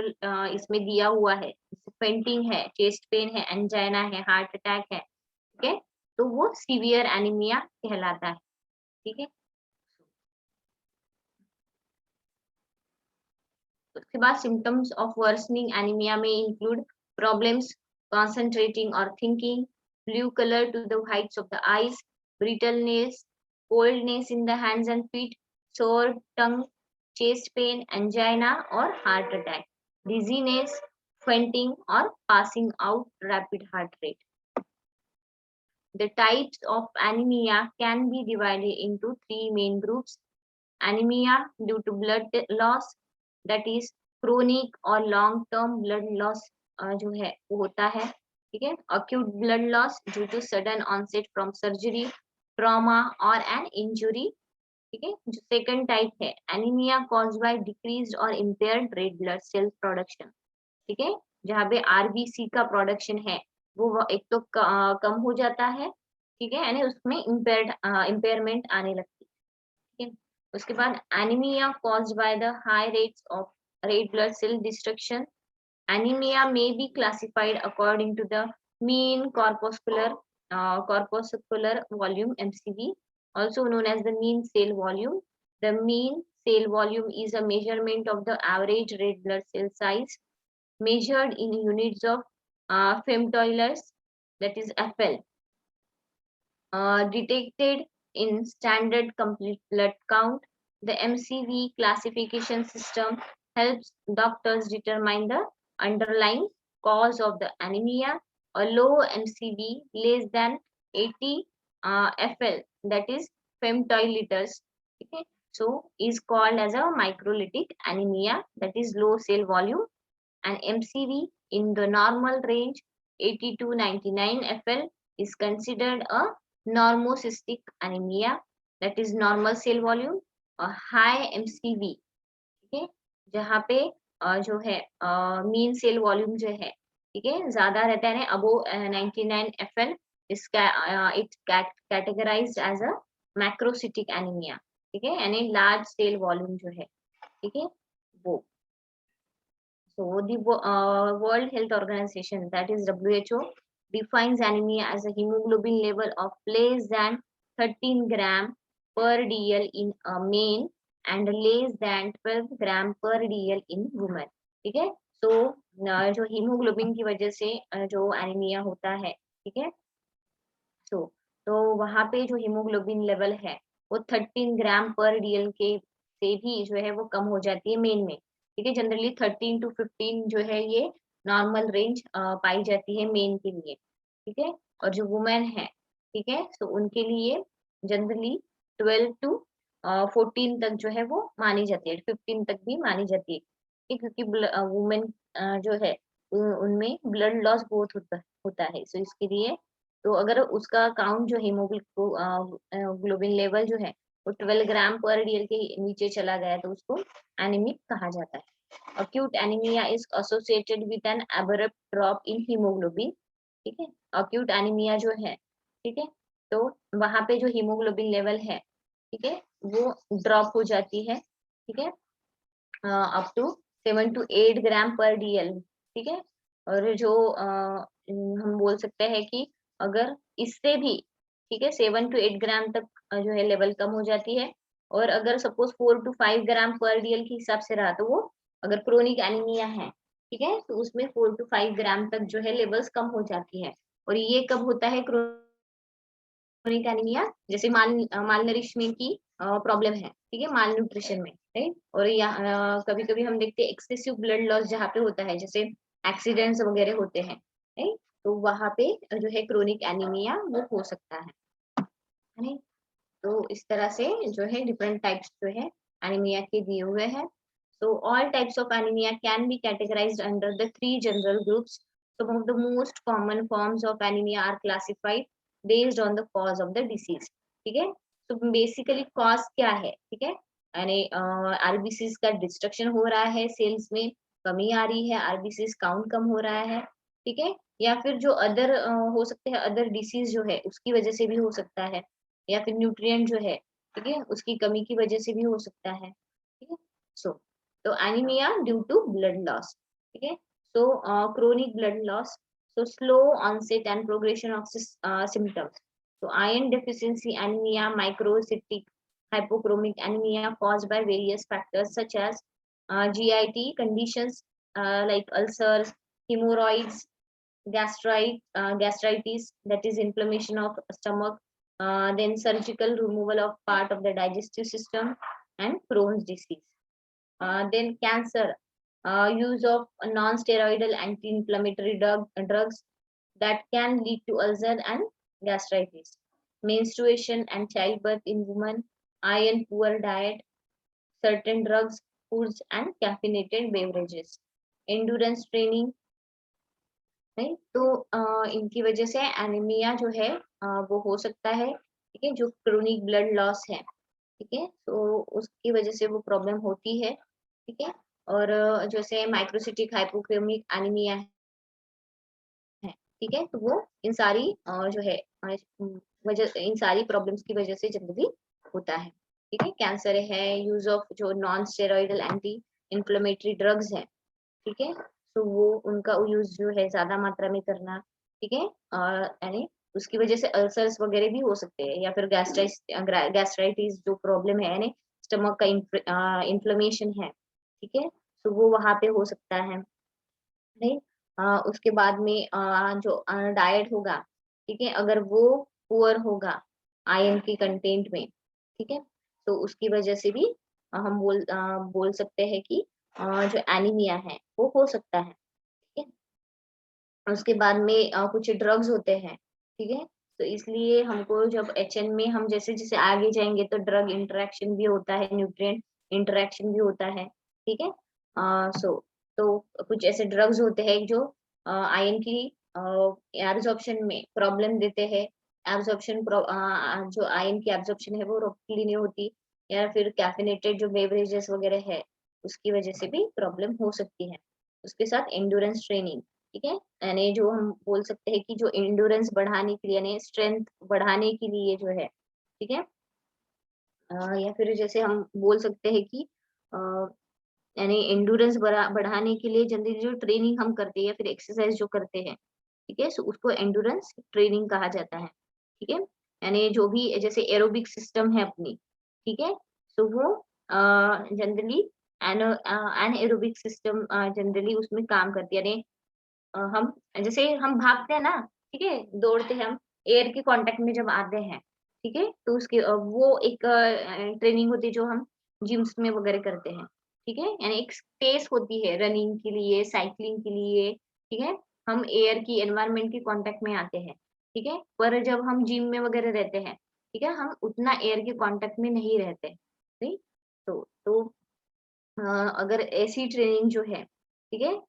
इसमें दिया हुआ है, फेंटिंग है, चेस्ट पेन है, एंजाइना है, हार्ट अटैक है, ठीक है, तो वो सीवियर एनीमिया कहलाता है, ठीक है. उसके बाद symptoms of worsening anemia may include problems concentrating or thinking, blue color to the whites of the eyes, brittleness, coldness in the hands and feet, sore tongue, chest pain, angina or heart attack, dizziness, fainting or passing out, rapid heart rate. The types of anemia can be divided into three main groups. Anemia due to blood loss, that is chronic और long term blood loss जो है वो होता है, ठीक है. Acute blood loss due to sudden onset from surgery, trauma or an injury, ठीक है. जो second type है anemia caused by decreased or impaired red blood cell production, ठीक है, जहाँ पे RBC का प्रोडक्शन है वो एक तो कम हो जाता है, ठीक है, यानी उसमें इम्पेयरमेंट आने लगती है, ठीक है. उसके बाद anemia caused by the high rates of red blood cell destruction. Anemia may be classified according to the mean corpuscular volume, MCV, also known as the mean cell volume. The mean cell volume is a measurement of the average red blood cell size measured in units of femtoilers, that is FL. detected in standard complete blood count. The MCV classification system helps doctors determine the underlying cause of the anemia. A low MCV less than 80 FL, that is femtoliters, okay, so is called as a microlytic anemia, that is low cell volume. And MCV in the normal range 80 to 99 FL is considered a normocystic anemia, that is normal cell volume. और high MCV, ठीक है, जहाँ पे जो है mean cell volume जो है, ठीक है, ज्यादा रहता है, अबो 99 FL, इसका it categorized as a macrocytic anaemia, ठीक है, यानी लार्ज सेल वॉल्यूम जो है, ठीक है वो. So the World Health Organization, that is WHO, defines anemia as a hemoglobin level of less than 13 gram per dl in a male and less than 12 gram per dl in women. ठीक है, so जो haemoglobin की वजह से जो anaemia होता है, ठीक है, तो वहां पे जो हीमोग्लोबिन लेवल है वो 13 ग्राम पर डीएल के से भी जो है वो कम हो जाती है मेन में, ठीक है. जनरली 13 to 15 जो है ये नॉर्मल रेंज पाई जाती है मेन के लिए, ठीक है. और जो वुमेन है, ठीक है, तो उनके लिए जनरली 12 to 14 तक जो है वो मानी जाती है, 15 तक भी मानी जाती है, ठीक है, क्योंकि वुमेन जो है उनमें ब्लड लॉस बहुत होता है, सो इसके लिए तो अगर उसका काउंट जो हीमोग्लोबिन लेवल जो है वो 12 ग्राम पर डीएल के नीचे चला गया तो उसको एनीमिक कहा जाता है. Acute anaemia is associated with an abrupt drop in haemoglobin, ठीक है. अक्यूट एनीमिया जो है, ठीक है, तो वहां पे जो हीमोग्लोबिन लेवल है, ठीक है, वो ड्रॉप हो जाती है, ठीक है, अप टू 7 to 8 ग्राम पर डीएल, ठीक है. और जो हम बोल सकते हैं कि अगर इससे भी, ठीक है, 7 to 8 ग्राम तक जो है लेवल कम हो जाती है, और अगर सपोज 4 to 5 ग्राम पर डीएल के हिसाब से रहा तो वो अगर क्रोनिक एनीमिया है, ठीक है, तो उसमें 4 to 5 ग्राम तक जो है लेवल्स कम हो जाती है. और ये कब होता है क्रोनिक एनीमिया, जैसे मालनरिशमेंट की प्रॉब्लम है, ठीक है, माल न्यूट्रिशन में, राइट. और कभी कभी हम देखते हैं एक्सेसिव ब्लड लॉस जहाँ पे होता है, जैसे एक्सीडेंट्स वगैरह होते हैं, राइट, तो वहां पे जो है क्रोनिक एनीमिया वो हो सकता है, राइट. तो इस तरह से जो है डिफरेंट टाइप्स जो है एनीमिया के दिए हुए हैं. So all types of anemia can be categorized under the three general groups. Some of the most common forms of anemia are classified based on the cause of the disease. ठीक है, तो basically cause क्या है, ठीक है, यानी RBCs का destruction हो रहा है, सेल्स में कमी आ रही है, आरबीसीज काउंट कम हो रहा है, ठीक है, या फिर जो अदर हो सकते हैं, अदर डिसीज जो है उसकी वजह से भी हो सकता है, या फिर न्यूट्रिएंट जो है, ठीक है, उसकी कमी की वजह से भी हो सकता है, ठीक है. So anemia due to blood loss, ठीक है. So chronic blood loss, so slow onset and progression of symptoms. So iron deficiency anemia, microcytic hypochromic anemia caused by various factors such as GIT conditions like ulcers, hemorrhoids, gastritis, that is inflammation of stomach, then surgical removal of part of the digestive system, and Crohn's disease. Then cancer, use of non-steroidal anti-inflammatory drugs that can lead to ulcer and gastritis. Menstruation and childbirth in women, iron poor diet, certain drugs, foods and caffeinated beverages. Endurance training, नहीं, तो इनकी वजह से anaemia जो है वो हो सकता है, ठीक है, जो क्रोनिक ब्लड लॉस है, ठीक है, तो उसकी वजह से वो प्रॉब्लम होती है, ठीक है. और जैसे माइक्रोसिटिक हाइपोक्रोमिक एनीमिया है, ठीक है, तो वो इन सारी जो है वजह, इन सारी प्रॉब्लम्स की वजह से जनरली होता है, ठीक है. कैंसर है, यूज ऑफ जो non steroidal anti inflammatory drugs है, ठीक है, तो वो उनका यूज जो है ज्यादा मात्रा में करना, ठीक है, यानी उसकी वजह से अल्सर्स वगैरह भी हो सकते हैं, या फिर गैस्ट्राइटिस जो प्रॉब्लम है, यानी स्टमक का इन्फ्लेमेशन है, ठीक है, तो वो वहां पे हो सकता है, नहीं. उसके बाद में जो डाइट होगा, ठीक है, अगर वो पुअर होगा आयरन की कंटेंट में, ठीक है, तो उसकी वजह से भी हम बोल सकते हैं कि जो एनीमिया है वो हो सकता है, ठीक है। उसके बाद में कुछ ड्रग्स होते हैं, ठीक है, तो इसलिए हमको जब एचएन में हम जैसे जैसे आगे जाएंगे तो ड्रग इंटरेक्शन भी होता है, न्यूट्रिएंट इंटरेक्शन भी होता है, ठीक है। सो तो कुछ ऐसे ड्रग्स होते हैं जो आयरन की एब्जॉर्प्शन में प्रॉब्लम देते हैं, एब्जॉर्प्शन जो आयरन की एब्जॉर्प्शन है वो रोकली नहीं होती, या फिर कैफिनेटेड जो बेवरेजेस वगैरह है उसकी वजह से भी प्रॉब्लम हो सकती है। उसके साथ एंड्योरेंस ट्रेनिंग, ठीक है, यानी जो हम बोल सकते हैं कि जो एंड्योरेंस बढ़ाने के लिए यानी स्ट्रेंथ बढ़ाने के लिए जो है, ठीक है, या फिर जैसे हम बोल सकते हैं कि अ, यानी एंड्योरेंस बढ़ाने के लिए जनरली जो ट्रेनिंग हम करते हैं या फिर एक्सरसाइज जो करते हैं, ठीक है, सो उसको एंड्योरेंस ट्रेनिंग कहा जाता है, ठीक है। यानी जो भी जैसे एरोबिक सिस्टम है अपनी, ठीक है, सो वो जनरली एनाएरोबिक सिस्टम जनरली उसमें काम करती है, यानी हम जैसे हम भागते हैं ना, ठीक है, दौड़ते हैं हम, एयर के कांटेक्ट में जब आते हैं, ठीक है, तो उसके वो एक ट्रेनिंग होती है जो हम जिम्स में वगैरह करते हैं, ठीक है, यानी एक स्पेस होती है रनिंग के लिए, साइक्लिंग के लिए, ठीक है, हम एयर की एनवायरनमेंट के कांटेक्ट में आते हैं, ठीक है, पर जब हम जिम में वगैरह रहते हैं, ठीक है, हम उतना एयर के कांटेक्ट में नहीं रहते, नहीं, तो अगर ऐसी ट्रेनिंग जो है, ठीक है,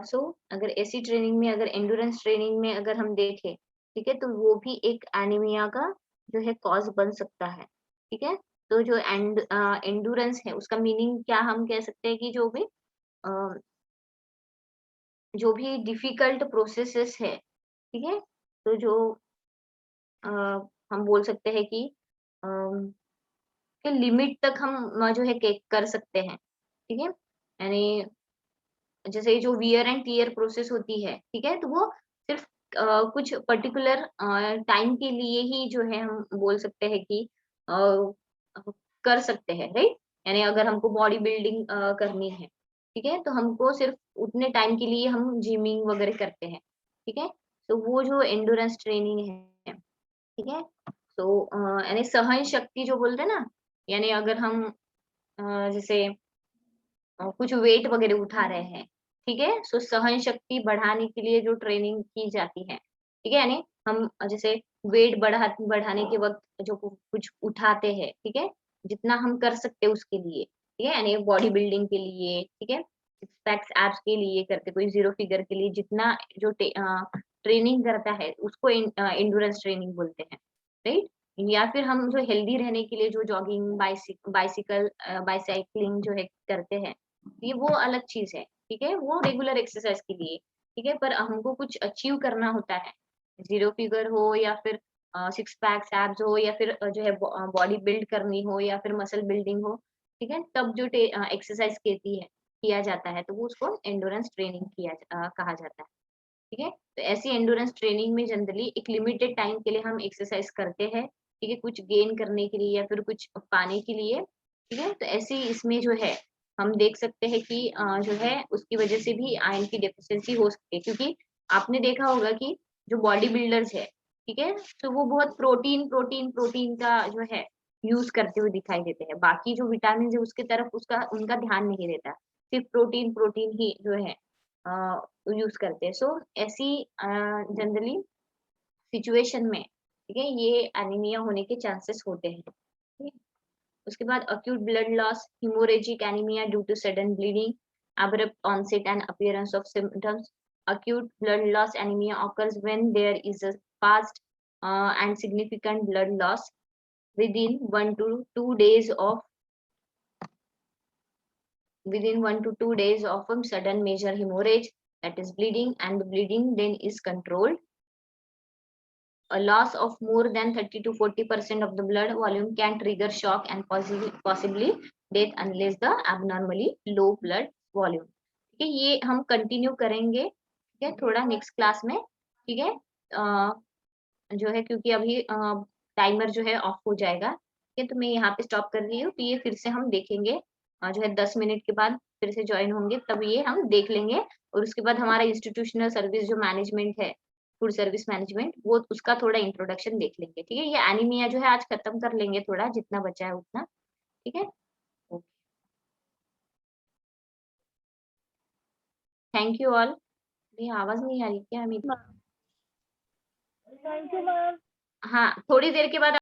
सो अगर ऐसी ट्रेनिंग में अगर एंड्योरेंस ट्रेनिंग में अगर हम देखें, ठीक है, तो वो भी एक एनीमिया का जो है कॉज बन सकता है, ठीक है। तो जो एंड्योरेंस है उसका मीनिंग क्या हम कह सकते हैं कि जो भी डिफिकल्ट प्रोसेसेस है, ठीक है, तो जो अ, हम बोल सकते हैं कि लिमिट तक हम जो है कर सकते हैं, ठीक है, यानी जैसे जो वियर एंड टियर प्रोसेस होती है, ठीक है, तो वो सिर्फ कुछ पर्टिकुलर टाइम के लिए ही जो है हम बोल सकते हैं कि अ, कर सकते हैं, राइट, यानी अगर हमको बॉडी बिल्डिंग करनी है, ठीक है, तो हमको सिर्फ उतने टाइम के लिए हम जिमिंग वगैरह करते हैं, ठीक है, तो वो जो एंडोरेंस ट्रेनिंग है, ठीक है, तो यानी सहन शक्ति जो बोलते हैं ना, यानी अगर हम जैसे कुछ वेट वगैरह उठा रहे हैं, ठीक है, सो सहन शक्ति बढ़ाने के लिए जो ट्रेनिंग की जाती है, ठीक है, यानी हम जैसे वेट बढ़ाने के वक्त जो कुछ उठाते हैं, ठीक है, जितना हम कर सकते हैं उसके लिए, ठीक है, यानी बॉडी बिल्डिंग के लिए, ठीक है, सिक्स पैक्स एब्स के लिए करते, कोई जीरो फिगर के लिए जितना जो ट्रेनिंग करता है उसको एंडोरेंस ट्रेनिंग बोलते हैं, राइट। या फिर हम जो हेल्दी रहने के लिए जो जॉगिंग बाइसाइक्लिंग जो है करते हैं, ये वो अलग चीज है, ठीक है, वो रेगुलर एक्सरसाइज के लिए, ठीक है, पर हमको कुछ अचीव करना होता है, जीरो फिगर हो या फिर सिक्स पैक्स एब्स हो या फिर जो है बॉडी बिल्ड करनी हो या फिर मसल बिल्डिंग हो, ठीक है, तब जो एक्सरसाइज कहती है किया जाता है तो वो उसको एंडोरेंस ट्रेनिंग कहा जाता है, ठीक है। तो ऐसी एंडोरेंस ट्रेनिंग में जनरली एक लिमिटेड टाइम के लिए हम एक्सरसाइज करते हैं, ठीक है, कुछ गेन करने के लिए या फिर कुछ पाने के लिए, ठीक है, तो ऐसे इसमें जो है हम देख सकते हैं कि जो है उसकी वजह से भी आयरन की डेफिशिएंसी हो सकती है, क्योंकि आपने देखा होगा कि जो बॉडी बिल्डर्स है, ठीक है, तो वो बहुत प्रोटीन प्रोटीन प्रोटीन का जो है यूज करते हुए दिखाई देते हैं, बाकी जो विटामिन है उसके तरफ उसका उनका ध्यान नहीं रहता, सिर्फ प्रोटीन प्रोटीन ही जो है यूज करते हैं। सो ऐसी जनरली सिचुएशन में, ठीक है, ये एनीमिया होने के चांसेस होते हैं, ठीक है? उसके बाद acute blood loss, hemorrhagic anemia due to sudden bleeding, abrupt onset and appearance of symptoms. Acute blood loss anemia occurs when there is a fast and significant blood loss within 1 to 2 days of within 1 to 2 days of a sudden major hemorrhage, that is bleeding, and the bleeding then is controlled. A loss of more than 30 to 40% of the blood volume can trigger shock and possibly death unless the abnormally low blood volume. ठीक है, ये हम continue करेंगे, ठीक है, थोड़ा next class में, ठीक है, जो है क्योंकि अभी टाइमर जो है ऑफ हो जाएगा, ठीक है, तो मैं यहाँ पे स्टॉप कर रही हूँ, तो ये फिर से हम देखेंगे जो है 10 मिनट के बाद फिर से ज्वाइन होंगे, तब ये हम देख लेंगे, और उसके बाद हमारा इंस्टीट्यूशनल सर्विस जो मैनेजमेंट है, फूड सर्विस मैनेजमेंट, वो उसका थोड़ा इंट्रोडक्शन देख लेंगे, ठीक है। ये एनीमिया जो है आज खत्म कर लेंगे, थोड़ा जितना बचा है उतना, ठीक है। Thank you all. ये आवाज नहीं आ रही क्या अमित? Thank you ma'am. हाँ, थोड़ी देर के बाद